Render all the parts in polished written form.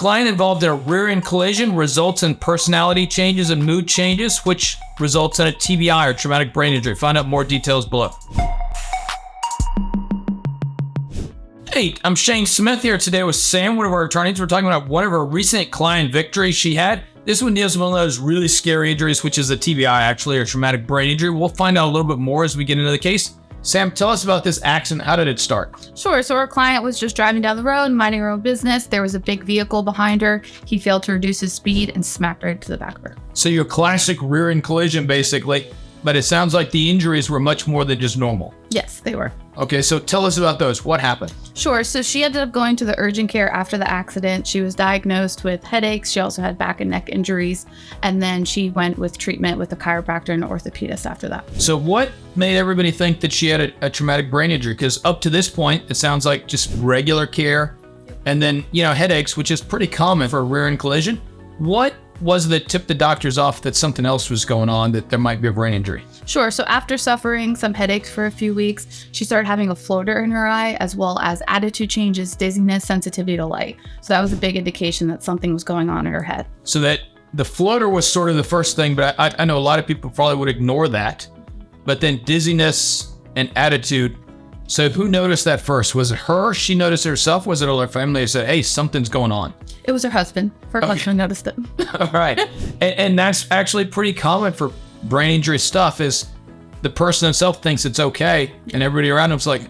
Client involved in a rear-end collision results in personality changes and mood changes, which results in a TBI or traumatic brain injury. Find out more details below. Hey, I'm Shane Smith here today with Sam, one of our attorneys. We're talking about one of our recent client victories she had. This one deals with one of those really scary injuries, which is a TBI actually, or traumatic brain injury. We'll find out a little bit more as we get into the case. Sam, tell us about this accident. How did it start? Sure. So our client was just driving down the road, minding her own business. There was a big vehicle behind her. He failed to reduce his speed and smacked right into the back of her. So your classic rear-end collision, basically. But it sounds like the injuries were much more than just normal. Yes, they were. Okay, so tell us about those. What happened? Sure. So she ended up going to the urgent care after the accident. She was diagnosed with headaches. She also had back and neck injuries. And then she went with treatment with a chiropractor and an orthopedist after that. So what made everybody think that she had a traumatic brain injury? Because up to this point, it sounds like just regular care. And then, headaches, which is pretty common for a rear-end collision. What was that tipped the doctors off that something else was going on, that there might be a brain injury? Sure. So after suffering some headaches for a few weeks, she started having a floater in her eye, as well as attitude changes, dizziness, sensitivity to light. So that was a big indication that something was going on in her head. So that the floater was sort of the first thing, but I know a lot of people probably would ignore that. But then dizziness and attitude. So who noticed that first? Was it her? She noticed it herself? Was it all her family that said, hey, something's going on? It was her husband. Her husband noticed it. All right. And that's actually pretty common for brain injury stuff, is the person himself thinks it's okay, and everybody around him's like,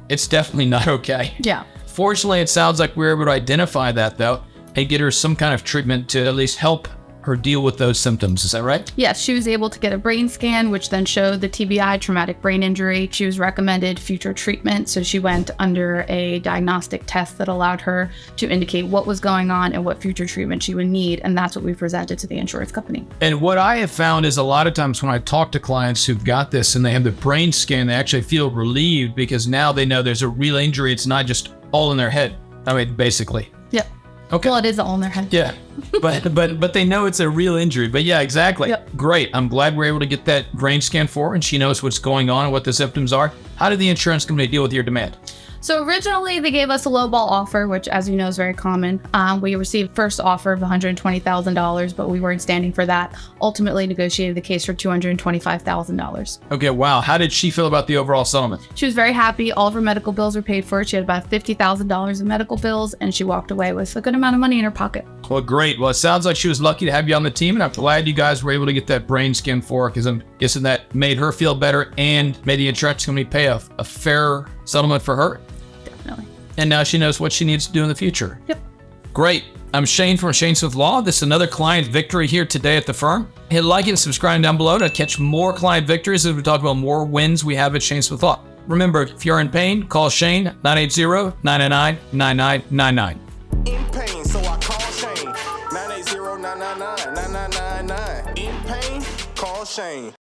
it's definitely not okay. Yeah. Fortunately, it sounds like we were able to identify that, though, and get her some kind of treatment to at least help her deal with those symptoms. Is that right? Yes, she was able to get a brain scan, which then showed the TBI, traumatic brain injury. She was recommended future treatment, so she went under a diagnostic test that allowed her to indicate what was going on and what future treatment she would need, and that's what we presented to the insurance company. And what I have found is a lot of times when I talk to clients who've got this and they have the brain scan, they actually feel relieved because now they know there's a real injury. It's not just all in their head. I mean, basically. Yep. Okay. Well, it is all in their head. Yeah, but they know it's a real injury. But yeah, exactly. Yep. Great. I'm glad we're able to get that brain scan for her, and she knows what's going on and what the symptoms are. How did the insurance company deal with your demand? So originally they gave us a lowball offer, which as you know is very common. We received first offer of $120,000, but we weren't standing for that. Ultimately negotiated the case for $225,000. Okay, wow. How did she feel about the overall settlement? She was very happy. All of her medical bills were paid for. She had about $50,000 in medical bills, and she walked away with a good amount of money in her pocket. Well, great. Well, it sounds like she was lucky to have you on the team, and I'm glad you guys were able to get that brain scan for her, because I'm guessing that made her feel better and made the insurance company pay a fair settlement for her. Definitely. And now she knows what she needs to do in the future. Yep. Great. I'm Shane from Shane Smith Law. This is another client victory here today at the firm. Hit like and subscribe down below to catch more client victories as we talk about more wins we have at Shane Smith Law. Remember, if you're in pain, call Shane 980-999-9999. In pain, so I call Shane 980-999-9999. In pain, call Shane.